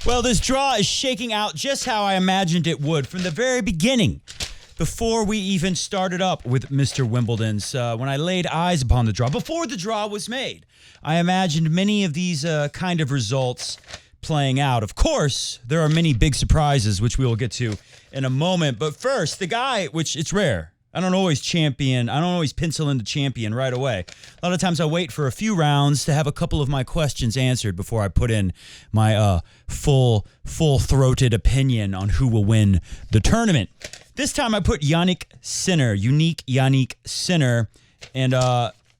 Well, this draw is shaking out just how I imagined it would from the very beginning. Before we even started up with Mr. Wimbledon's, when I laid eyes upon the draw, before the draw was made, I imagined many of these kind of results playing out. Of course, there are many big surprises, which we will get to in a moment. But first, the guy, which it's rare. I don't always pencil in the champion right away. A lot of times I wait for a few rounds to have a couple of my questions answered before I put in my full-throated opinion on who will win the tournament. This time I put unique Jannik Sinner, and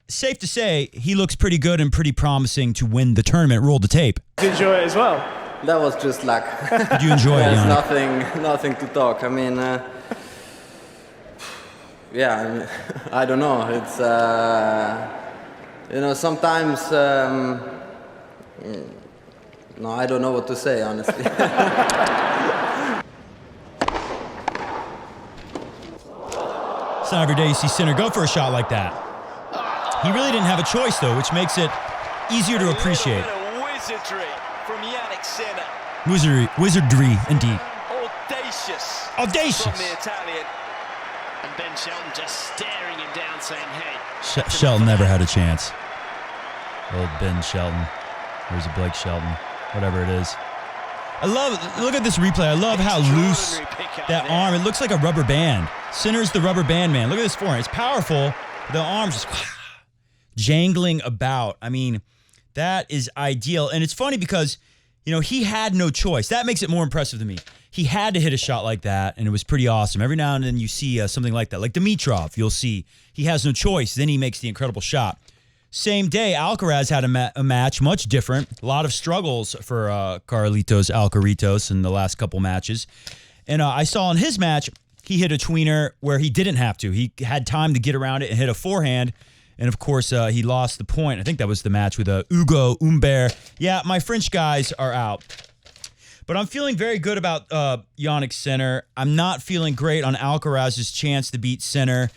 safe to say he looks pretty good and pretty promising to win the tournament. Roll the tape. Did you enjoy it as well? That was just luck. Did you enjoy it, There's nothing to talk. I mean, I don't know. It's, sometimes, I don't know what to say, honestly. It's not every day you see Sinner go for a shot like that. He really didn't have a choice, though, which makes it easier to appreciate. Wizardry from Jannik Sinner. Wizardry, indeed. Audacious. From the Italian. And Ben Shelton just staring him down, saying, hey. Shelton never had a chance. Old Ben Shelton. There's a Blake Shelton. Whatever it is. Look at this replay. I love how loose that arm. It looks like a rubber band. Sinner's the rubber band man. Look at this forehand. It's powerful. The arm's just jangling about. I mean, that is ideal. And it's funny because, he had no choice. That makes it more impressive to me. He had to hit a shot like that, and it was pretty awesome. Every now and then you see something like that. Like Dimitrov, you'll see he has no choice. Then he makes the incredible shot. Same day, Alcaraz had a match, much different. A lot of struggles for Carlitos Alcaraz in the last couple matches. And I saw in his match, he hit a tweener where he didn't have to. He had time to get around it and hit a forehand. And, of course, he lost the point. I think that was the match with Hugo Humbert. Yeah, my French guys are out. But I'm feeling very good about Jannik Sinner. I'm not feeling great on Alcaraz's chance to beat Sinner.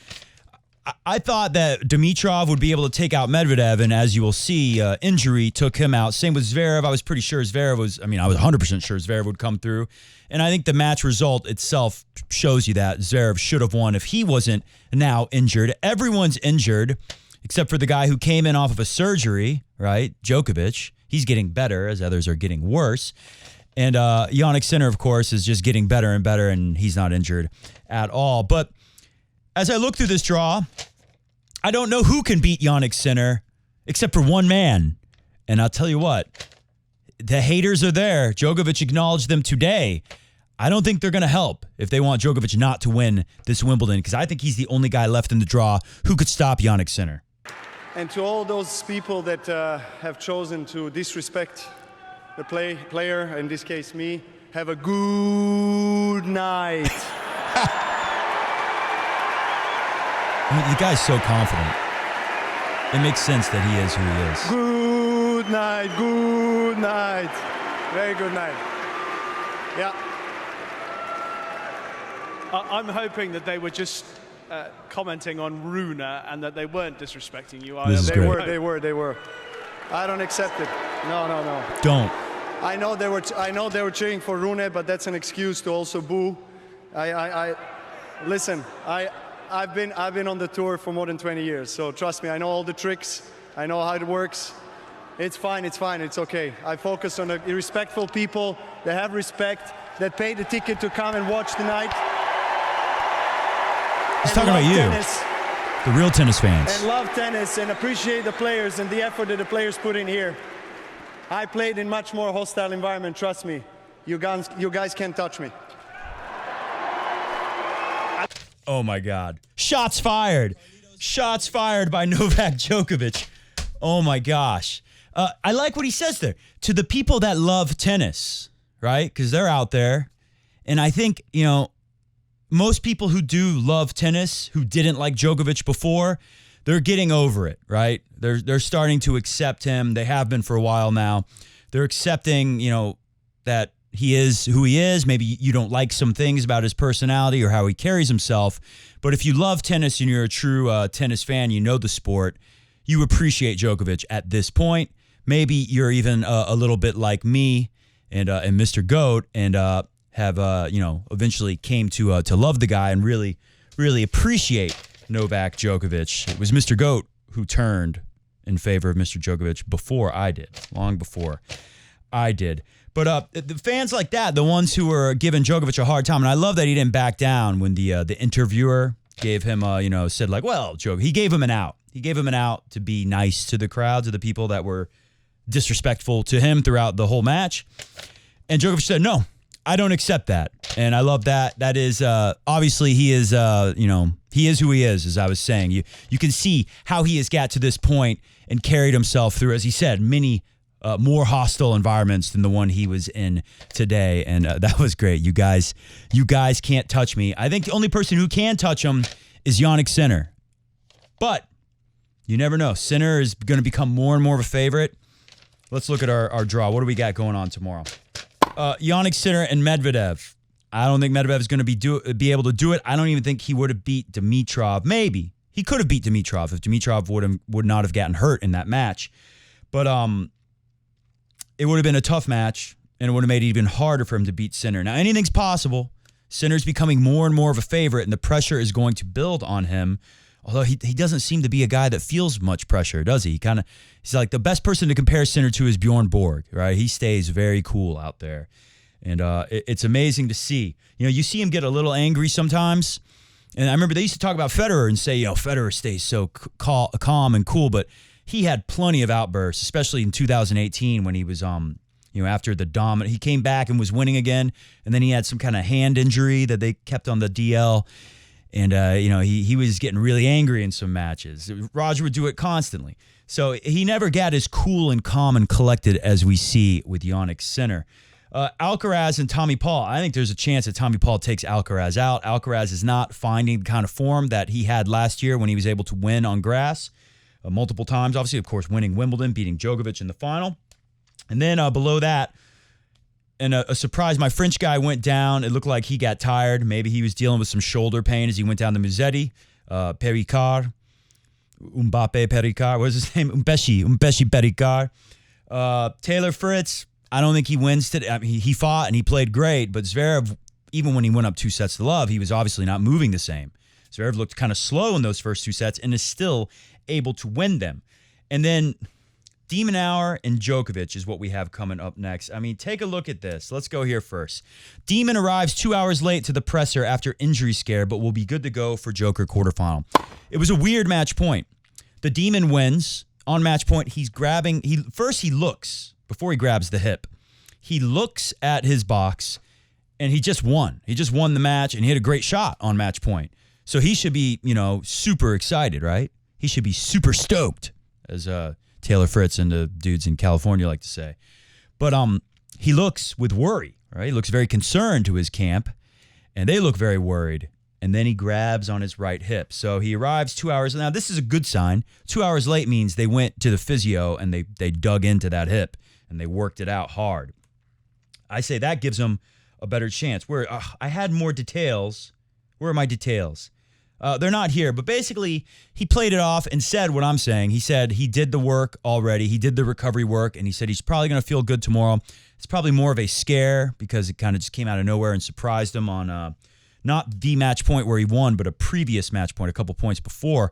I thought that Dimitrov would be able to take out Medvedev, and as you will see, injury took him out. Same with Zverev. I was pretty sure I was 100% sure Zverev would come through. And I think the match result itself shows you that Zverev should have won if he wasn't now injured. Everyone's injured, except for the guy who came in off of a surgery, right? Djokovic. He's getting better as others are getting worse. And Jannik Sinner, of course, is just getting better and better, and he's not injured at all. But as I look through this draw, I don't know who can beat Jannik Sinner except for one man. And I'll tell you what, the haters are there. Djokovic acknowledged them today. I don't think they're going to help if they want Djokovic not to win this Wimbledon, because I think he's the only guy left in the draw who could stop Jannik Sinner. And to all those people that have chosen to disrespect the player, in this case me, have a good night. The guy's so confident. It makes sense that he is who he is. Good night. Very good night. Yeah. I'm hoping that they were just commenting on Rune and that they weren't disrespecting you. They were. I don't accept it. No. Don't. I know they were cheering for Rune, but that's an excuse to also boo. Listen. I've been on the tour for more than 20 years, so trust me, I know all the tricks. I know how it works. It's fine, it's okay. I focus on the respectful people that have respect, that pay the ticket to come and watch tonight. He's talking about you, tennis, the real tennis fans. and love tennis and appreciate the players and the effort that the players put in here. I played in much more hostile environment, trust me. You guys can't touch me. Oh, my God. Shots fired. Shots fired by Novak Djokovic. Oh, my gosh. I like what he says there. To the people that love tennis, right? Because they're out there. And I think, most people who do love tennis, who didn't like Djokovic before, they're getting over it, right? They're starting to accept him. They have been for a while now. They're accepting, that he is who he is. Maybe you don't like some things about his personality or how he carries himself. But if you love tennis and you're a true tennis fan, you know the sport, you appreciate Djokovic at this point. Maybe you're even a little bit like me and Mr. GOAT, and have eventually came to love the guy and really appreciate Novak Djokovic. It was Mr. GOAT who turned in favor of Mr. Djokovic before I did, long before I did. But the fans like that, the ones who were giving Djokovic a hard time, and I love that he didn't back down when the interviewer gave him, said like, well, Djokovic, he gave him an out. He gave him an out to be nice to the crowd, to the people that were disrespectful to him throughout the whole match. And Djokovic said, no, I don't accept that. And I love that. That is, obviously he is, he is who he is, as I was saying. You can see how he has got to this point and carried himself through, as he said, many more hostile environments than the one he was in today. And that was great. You guys can't touch me. I think the only person who can touch him is Jannik Sinner. But you never know. Sinner is going to become more and more of a favorite. Let's look at our draw. What do we got going on tomorrow? Jannik Sinner and Medvedev. I don't think Medvedev is going to be able to do it. I don't even think he would have beat Dimitrov. Maybe. He could have beat Dimitrov if Dimitrov would not have gotten hurt in that match. But it would have been a tough match, and it would have made it even harder for him to beat Sinner. Now, anything's possible. Sinner's becoming more and more of a favorite, and the pressure is going to build on him. Although he doesn't seem to be a guy that feels much pressure, does he? He's like the best person to compare Sinner to is Bjorn Borg, right? He stays very cool out there. And it's amazing to see. You see him get a little angry sometimes. And I remember they used to talk about Federer and say, Federer stays so calm and cool, but he had plenty of outbursts, especially in 2018 when he was, after the dominant. He came back and was winning again, and then he had some kind of hand injury that they kept on the DL. And, he was getting really angry in some matches. Roger would do it constantly. So he never got as cool and calm and collected as we see with Jannik Sinner. Alcaraz and Tommy Paul. I think there's a chance that Tommy Paul takes Alcaraz out. Alcaraz is not finding the kind of form that he had last year when he was able to win on grass multiple times. Obviously, of course, winning Wimbledon, beating Djokovic in the final. And then below that, and a surprise, my French guy went down. It looked like he got tired. Maybe he was dealing with some shoulder pain as he went down to Musetti. Pericard. Mbappe Pericard. What was his name? Umbeshi Pericard. Taylor Fritz. I don't think he wins today. I mean, he fought and he played great, but Zverev, even when he went up 2-0, he was obviously not moving the same. Zverev looked kind of slow in those first 2 sets and is still able to win them. And then De Minaur and Djokovic is what we have coming up next. I mean, take a look at this. Let's go here first. Demon arrives 2 hours late to the presser after injury scare, but will be good to go for Joker quarterfinal. It was a weird match point. The Demon wins on match point. He's grabbing. He looks before he grabs the hip. He looks at his box, and he just won. He just won the match, and he hit a great shot on match point. So he should be, super excited, right? He should be super stoked, as Taylor Fritz and the dudes in California like to say. But he looks with worry, right? He looks very concerned to his camp, and they look very worried. And then he grabs on his right hip. So he arrives 2 hours. Now, this is a good sign. 2 hours late means they went to the physio and they dug into that hip and they worked it out hard. I say that gives him a better chance. Where I had more details. Where are my details? They're not here, but basically he played it off and said what I'm saying. He said he did the work already. He did the recovery work, and he said he's probably going to feel good tomorrow. It's probably more of a scare because it kind of just came out of nowhere and surprised him on not the match point where he won, but a previous match point, a couple points before.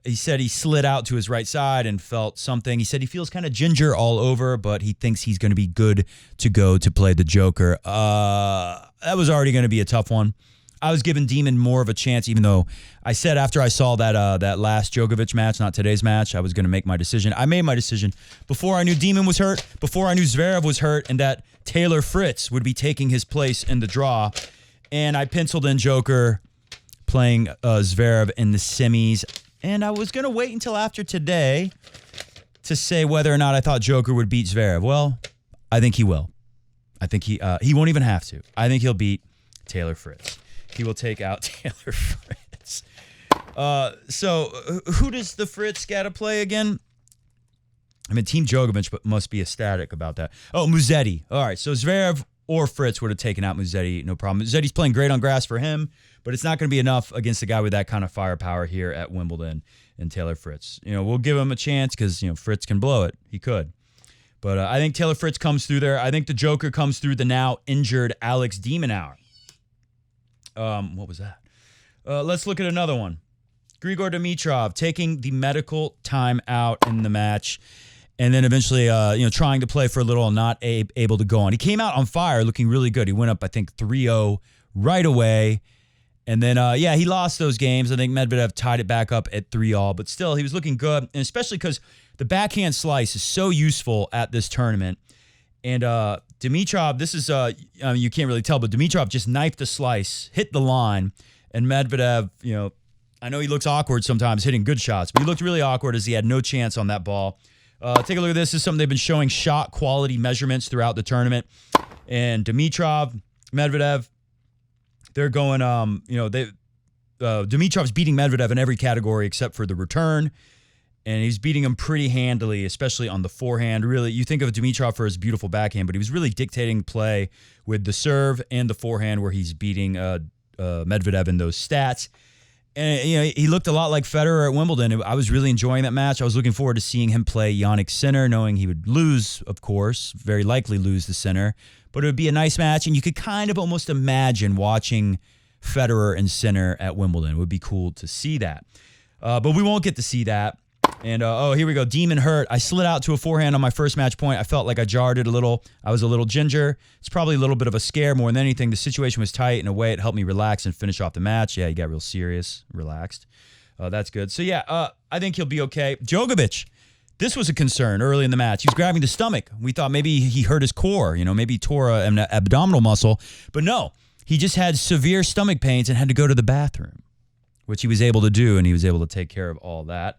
He said he slid out to his right side and felt something. He said he feels kind of ginger all over, but he thinks he's going to be good to go to play the Joker. That was already going to be a tough one. I was giving Demon more of a chance, even though I said after I saw that last Djokovic match, not today's match, I was going to make my decision. I made my decision before I knew Demon was hurt, before I knew Zverev was hurt, and that Taylor Fritz would be taking his place in the draw. And I penciled in Joker playing Zverev in the semis. And I was going to wait until after today to say whether or not I thought Joker would beat Zverev. Well, I think he will. I think he won't even have to. I think he'll beat Taylor Fritz. He will take out Taylor Fritz. So who does the Fritz got to play again? I mean, Team Djokovic must be ecstatic about that. Oh, Musetti. All right, so Zverev or Fritz would have taken out Musetti, no problem. Musetti's playing great on grass for him, but it's not going to be enough against a guy with that kind of firepower here at Wimbledon and Taylor Fritz. We'll give him a chance because, Fritz can blow it. He could. But I think Taylor Fritz comes through there. I think the Joker comes through the now injured Alex de Minaur. What was that? Let's look at another one. Grigor Dimitrov taking the medical time out in the match, and then eventually, trying to play for a little and not able to go on. He came out on fire, looking really good. He went up, I think, 3-0 right away. And then, he lost those games. I think Medvedev tied it back up at 3-all, but still, he was looking good, and especially because the backhand slice is so useful at this tournament. And Dimitrov, this is, you can't really tell, but Dimitrov just knifed the slice, hit the line, and Medvedev, I know he looks awkward sometimes hitting good shots, but he looked really awkward as he had no chance on that ball. Take a look at this. This is something they've been showing shot quality measurements throughout the tournament. And Dimitrov, Medvedev, they're going, Dimitrov's beating Medvedev in every category except for the return. And he's beating him pretty handily, especially on the forehand. Really, you think of Dimitrov for his beautiful backhand, but he was really dictating play with the serve and the forehand where he's beating Medvedev in those stats. And, he looked a lot like Federer at Wimbledon. I was really enjoying that match. I was looking forward to seeing him play Jannik Sinner, knowing he would lose, of course, very likely lose to Sinner. But it would be a nice match, and you could kind of almost imagine watching Federer and Sinner at Wimbledon. It would be cool to see that. But we won't get to see that. And, here we go. Demon hurt. I slid out to a forehand on my first match point. I felt like I jarred it a little. I was a little ginger. It's probably a little bit of a scare more than anything. The situation was tight. In a way, it helped me relax and finish off the match. Yeah, he got real serious, relaxed. That's good. So, I think he'll be okay. Djokovic, this was a concern early in the match. He was grabbing the stomach. We thought maybe he hurt his core, maybe he tore an abdominal muscle. But no, he just had severe stomach pains and had to go to the bathroom, which he was able to do, and he was able to take care of all that.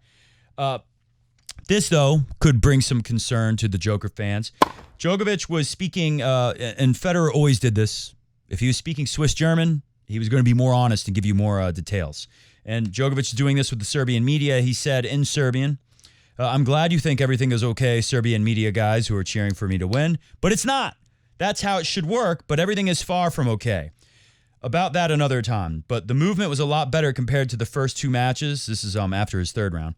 This, though, could bring some concern to the Joker fans. Djokovic was speaking, and Federer always did this. If he was speaking Swiss German, he was going to be more honest and give you more details. And Djokovic is doing this with the Serbian media. He said in Serbian, I'm glad you think everything is okay, Serbian media guys who are cheering for me to win, but it's not. That's how it should work, but everything is far from okay. About that another time. But the movement was a lot better compared to the first two matches. This is after his third round.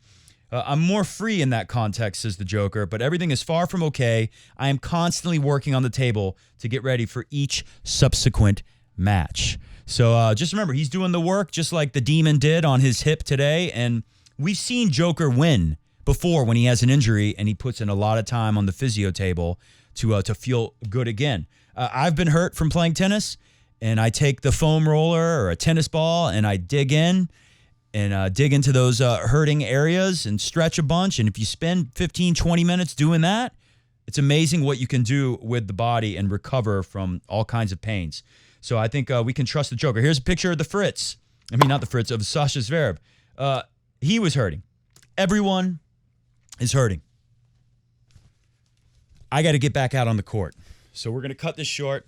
I'm more free in that context, says the Joker, but everything is far from okay. I am constantly working on the table to get ready for each subsequent match. So just remember, he's doing the work just like the Demon did on his hip today, and we've seen Joker win before when he has an injury and he puts in a lot of time on the physio table to feel good again. I've been hurt from playing tennis, and I take the foam roller or a tennis ball and I dig in and dig into those hurting areas and stretch a bunch. And if you spend 15, 20 minutes doing that, it's amazing what you can do with the body and recover from all kinds of pains. So I think we can trust the Joker. Here's a picture of the Fritz. I mean, not the Fritz, of Sasha Zverev. He was hurting. Everyone is hurting. I got to get back out on the court. So we're going to cut this short.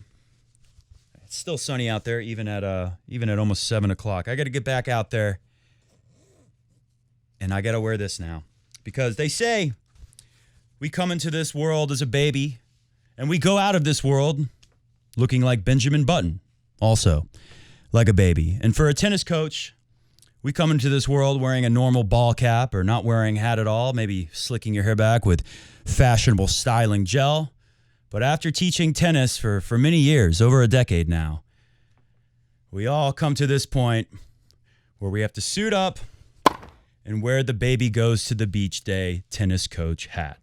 It's still sunny out there, even at almost 7 o'clock. I got to get back out there. And I got to wear this now. Because they say we come into this world as a baby, and we go out of this world looking like Benjamin Button, also like a baby. And for a tennis coach, we come into this world wearing a normal ball cap or not wearing a hat at all, maybe slicking your hair back with fashionable styling gel. But after teaching tennis for many years, over a decade now, we all come to this point where we have to suit up and wear the baby goes to the beach day tennis coach hat.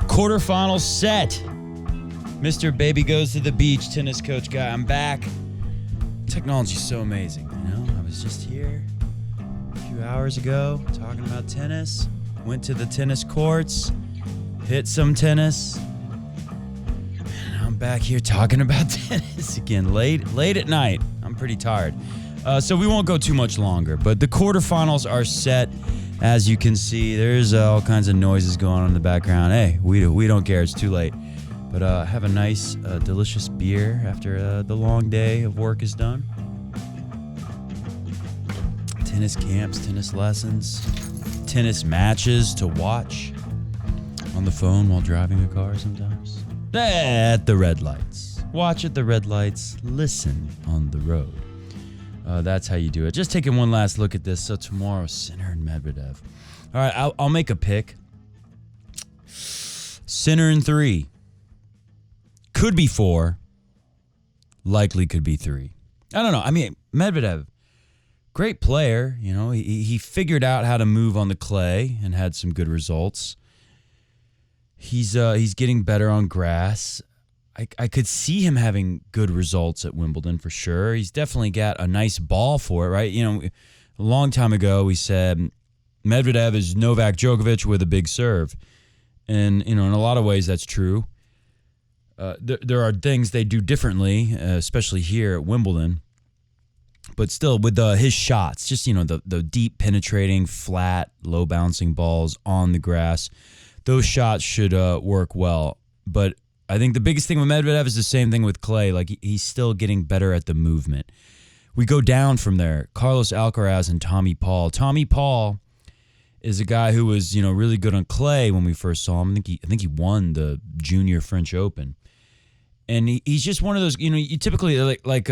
Quarterfinal set. Mr. Baby Goes to the Beach tennis coach guy. I'm back. Technology's so amazing, I was just here a few hours ago talking about tennis. Went to the tennis courts, hit some tennis. And I'm back here talking about tennis again late at night. I'm pretty tired. So we won't go too much longer, but the quarterfinals are set. As you can see, there's all kinds of noises going on in the background. Hey, we don't care. It's too late. But have a nice, delicious beer after the long day of work is done. Tennis camps, tennis lessons, tennis matches to watch on the phone while driving a car sometimes. At the red lights. Watch at the red lights. Listen on the road. That's how you do it. Just taking one last look at this. So tomorrow, Sinner and Medvedev. All right, I'll make a pick. Sinner in 3. Could be 4. Likely could be 3. I don't know. I mean, Medvedev, great player. You know, he figured out how to move on the clay and had some good results. He's getting better on grass. I could see him having good results at Wimbledon for sure. He's definitely got a nice ball for it, right? You know, a long time ago we said Medvedev is Novak Djokovic with a big serve. And, you know, in a lot of ways that's true. There are things they do differently, especially here at Wimbledon. But still, with his shots, just, you know, the deep penetrating, flat, low bouncing balls on the grass, those shots should work well. But I think the biggest thing with Medvedev is the same thing with clay. Like, he's still getting better at the movement. We go down from there. Carlos Alcaraz and Tommy Paul. Tommy Paul is a guy who was, you know, really good on clay when we first saw him. I think he won the Junior French Open. And he's just one of those, you know, you typically like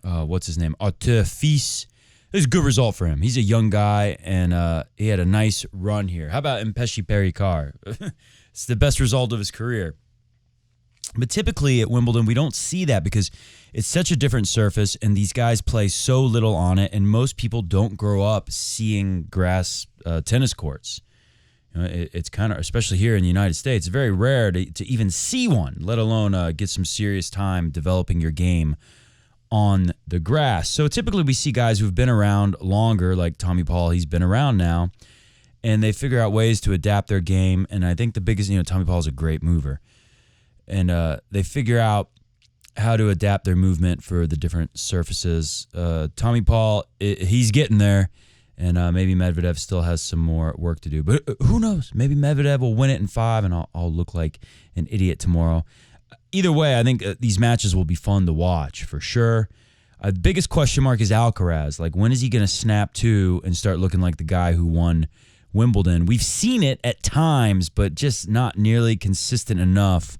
what's his name? Arthur Fils. It was a good result for him. He's a young guy, and he had a nice run here. How about Mpeshi Perikar? It's the best result of his career. But typically at Wimbledon, we don't see that because it's such a different surface, and these guys play so little on it, and most people don't grow up seeing grass tennis courts. You know, it's kind of, especially here in the United States, very rare to even see one, let alone get some serious time developing your game on the grass. So typically we see guys who've been around longer, like Tommy Paul. He's been around now, and they figure out ways to adapt their game. And I think the biggest, you know, Tommy Paul's a great mover. And they figure out how to adapt their movement for the different surfaces. Tommy Paul, he's getting there, and maybe Medvedev still has some more work to do. But who knows? Maybe Medvedev will win it in 5, and I'll look like an idiot tomorrow. Either way, I think these matches will be fun to watch for sure. The biggest question mark is Alcaraz. Like, when is he going to snap to and start looking like the guy who won Wimbledon? We've seen it at times, but just not nearly consistent enough.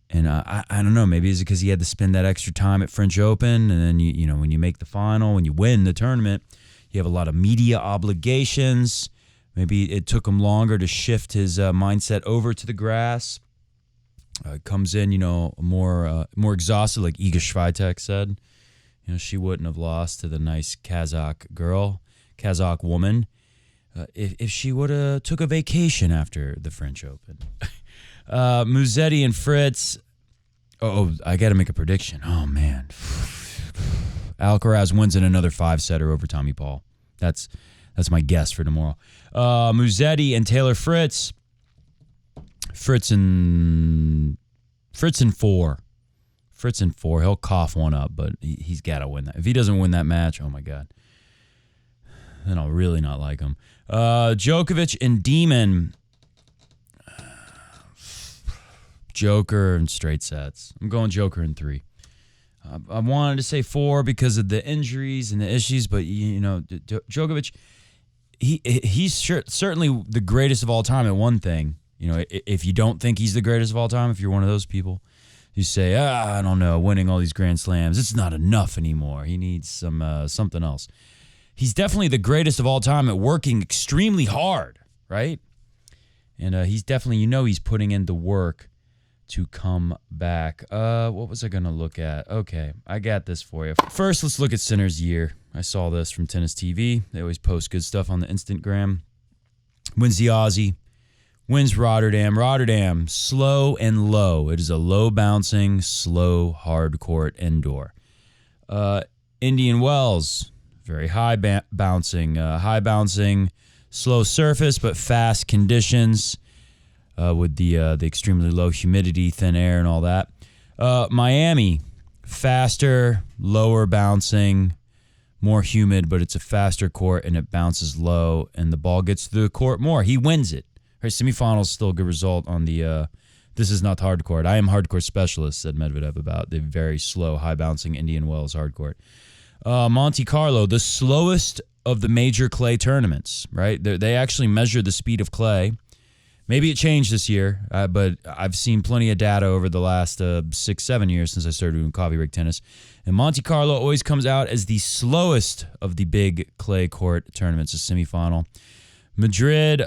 And I don't know, maybe is it because he had to spend that extra time at French Open, and then you know when you make the final, when you win the tournament, you have a lot of media obligations. Maybe it took him longer to shift his mindset over to the grass. Comes in, you know, more exhausted, like Iga Swiatek said. You know, she wouldn't have lost to the nice Kazakh woman, if she would have took a vacation after the French Open. Musetti and Fritz. Oh, I got to make a prediction. Oh, man. Alcaraz wins in another 5-setter over Tommy Paul. That's my guess for tomorrow. Musetti and Taylor Fritz. Fritz in 4. Fritz in 4. He'll cough one up, but he's got to win that. If he doesn't win that match, oh, my God. Then I'll really not like him. Djokovic and Demon. Joker in straight sets. I'm going Joker in 3. I wanted to say 4 because of the injuries and the issues, but you know, Djokovic, he's certainly the greatest of all time at one thing. You know, if you don't think he's the greatest of all time, if you're one of those people, you say, I don't know, winning all these Grand Slams, it's not enough anymore. He needs something else. He's definitely the greatest of all time at working extremely hard, right? And he's definitely, you know, he's putting in the work to come back. What was I going to look at? Okay, I got this for you. First, let's look at Sinner's year. I saw this from Tennis TV. They always post good stuff on the Instagram. Wins the Aussie. Wins Rotterdam. Rotterdam, slow and low. It is a low-bouncing, slow, hard court indoor. Indian Wells, very high-bouncing, slow surface, but fast conditions. With the extremely low humidity, thin air, and all that. Miami, faster, lower bouncing, more humid, but it's a faster court, and it bounces low, and the ball gets to the court more. He wins it. Her semifinals still a good result on the this is not hard court. I am hard court specialist, said Medvedev about the very slow, high-bouncing Indian Wells hard court. Monte Carlo, the slowest of the major clay tournaments, right? They actually measure the speed of clay Maybe it changed this year, but I've seen plenty of data over the last 6-7 years since I started doing coffee break tennis. And Monte Carlo always comes out as the slowest of the big clay court tournaments, a semifinal. Madrid,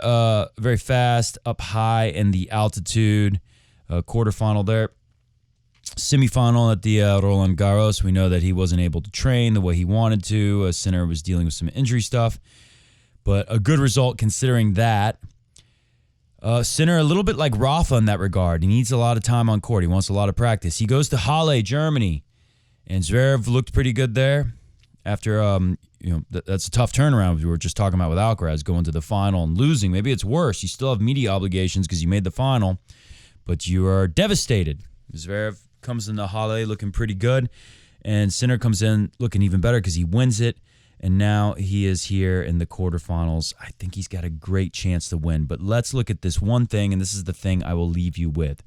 very fast, up high in the altitude. Quarterfinal there. Semifinal at the Roland Garros. We know that he wasn't able to train the way he wanted to. Sinner was dealing with some injury stuff. But a good result considering that. Sinner, a little bit like Rafa in that regard. He needs a lot of time on court. He wants a lot of practice. He goes to Halle, Germany. And Zverev looked pretty good there. After, that's a tough turnaround. We were just talking about with Alcaraz going to the final and losing. Maybe it's worse. You still have media obligations because you made the final. But you are devastated. Zverev comes into Halle looking pretty good. And Sinner comes in looking even better because he wins it. And now he is here in the quarterfinals. I think he's got a great chance to win. But let's look at this one thing, and this is the thing I will leave you with.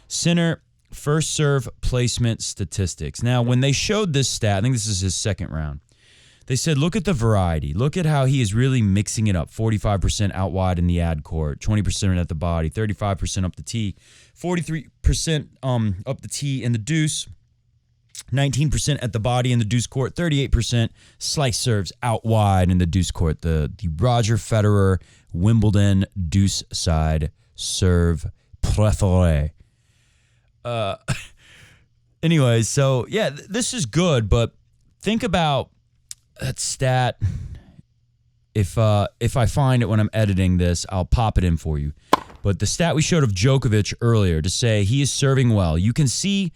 Sinner, first serve placement statistics. Now, when they showed this stat, I think this is his second round, they said, look at the variety. Look at how he is really mixing it up. 45% out wide in the ad court, 20% at the body, 35% up the tee, 43% up the tee in the deuce, 19% at the body in the deuce court, 38% slice serves out wide in the deuce court. The Roger Federer Wimbledon deuce side serve préféré. Anyways, so yeah, this is good, but think about that stat. If I find it when I'm editing this, I'll pop it in for you. But the stat we showed of Djokovic earlier to say he is serving well, you can see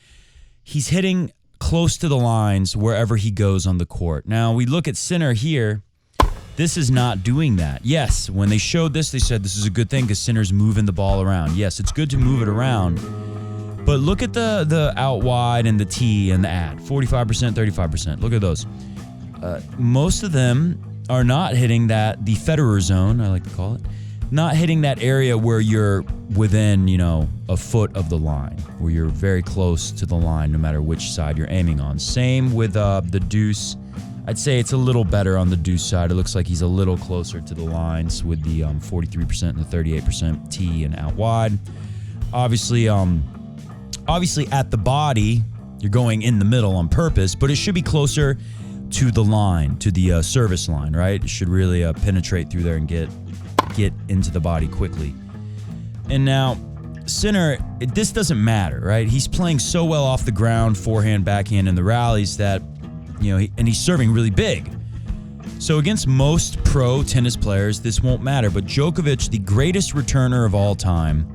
he's hitting close to the lines wherever he goes on the court. Now, we look at Sinner here. This is not doing that. Yes, when they showed this, they said this is a good thing because Sinner's moving the ball around. Yes, it's good to move it around. But look at the out wide and the tee and the ad. 45%, 35%. Look at those. Most of them are not hitting the Federer zone, I like to call it. Not hitting that area where you're within, a foot of the line, where you're very close to the line no matter which side you're aiming on. Same with the deuce. I'd say it's a little better on the deuce side. It looks like he's a little closer to the lines with the 43% and the 38% tee and out wide. Obviously at the body, you're going in the middle on purpose, but it should be closer to the line, to the service line, right? It should really penetrate through there and get into the body quickly. And now, Sinner, this doesn't matter, right? He's playing so well off the ground, forehand, backhand, in the rallies that, and he's serving really big. So against most pro tennis players, this won't matter. But Djokovic, the greatest returner of all time,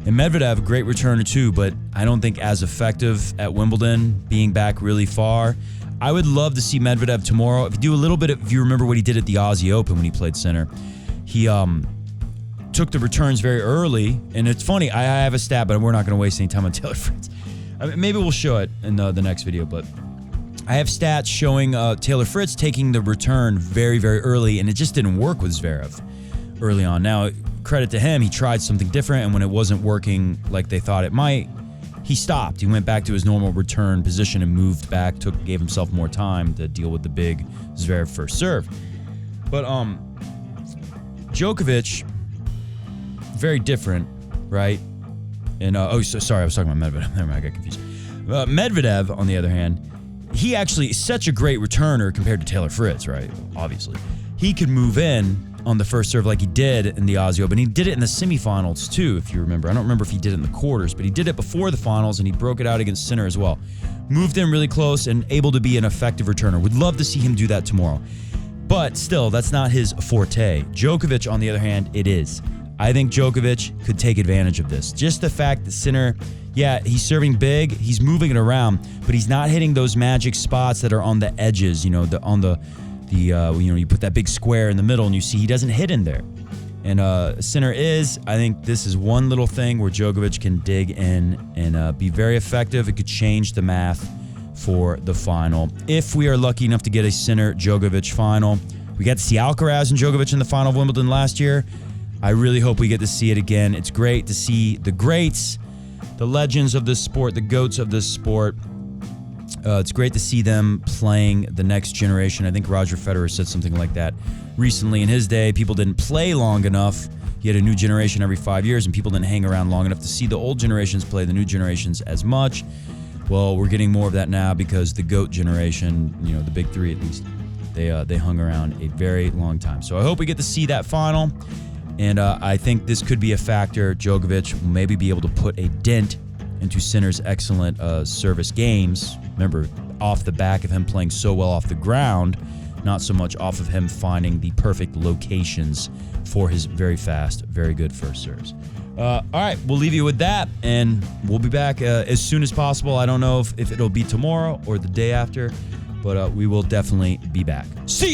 and Medvedev, a great returner too, but I don't think as effective at Wimbledon, being back really far. I would love to see Medvedev tomorrow. If you remember what he did at the Aussie Open when he played Sinner, he took the returns very early, and it's funny. I have a stat, but we're not going to waste any time on Taylor Fritz. Maybe we'll show it in the next video, but I have stats showing Taylor Fritz taking the return very, very early, and it just didn't work with Zverev early on. Now, credit to him, he tried something different, and when it wasn't working like they thought it might, he stopped. He went back to his normal return position and moved back, gave himself more time to deal with the big Zverev first serve. But Djokovic, very different, right? And sorry, I was talking about Medvedev. Never mind, I got confused. Medvedev, on the other hand, he actually is such a great returner compared to Taylor Fritz, right? Obviously, he could move in on the first serve like he did in the Aussie Open. He did it in the semifinals too, if you remember. I don't remember if he did it in the quarters, but he did it before the finals, and he broke it out against Sinner as well. Moved in really close and able to be an effective returner. Would love to see him do that tomorrow. But still, that's not his forte. Djokovic, on the other hand, it is. I think Djokovic could take advantage of this. Just the fact that Sinner, yeah, he's serving big, he's moving it around, but he's not hitting those magic spots that are on the edges, you put that big square in the middle and you see he doesn't hit in there. And Sinner is, I think this is one little thing where Djokovic can dig in and be very effective. It could change the math for the final. If we are lucky enough to get a Sinner-Djokovic final, we got to see Alcaraz and Djokovic in the final of Wimbledon last year. I really hope we get to see it again. It's great to see the greats, the legends of this sport, the GOATs of this sport, It's great to see them playing the next generation. I think Roger Federer said something like that recently. In his day, people didn't play long enough. He had a new generation every 5 years, and people didn't hang around long enough to see the old generations play the new generations as much. Well, we're getting more of that now because the GOAT generation, the big three at least, they hung around a very long time. So I hope we get to see that final, and I think this could be a factor. Djokovic will maybe be able to put a dent into Sinner's excellent service games. Remember, off the back of him playing so well off the ground, not so much off of him finding the perfect locations for his very fast, very good first serves. All right, we'll leave you with that, and we'll be back as soon as possible. I don't know if it'll be tomorrow or the day after, but we will definitely be back. See ya!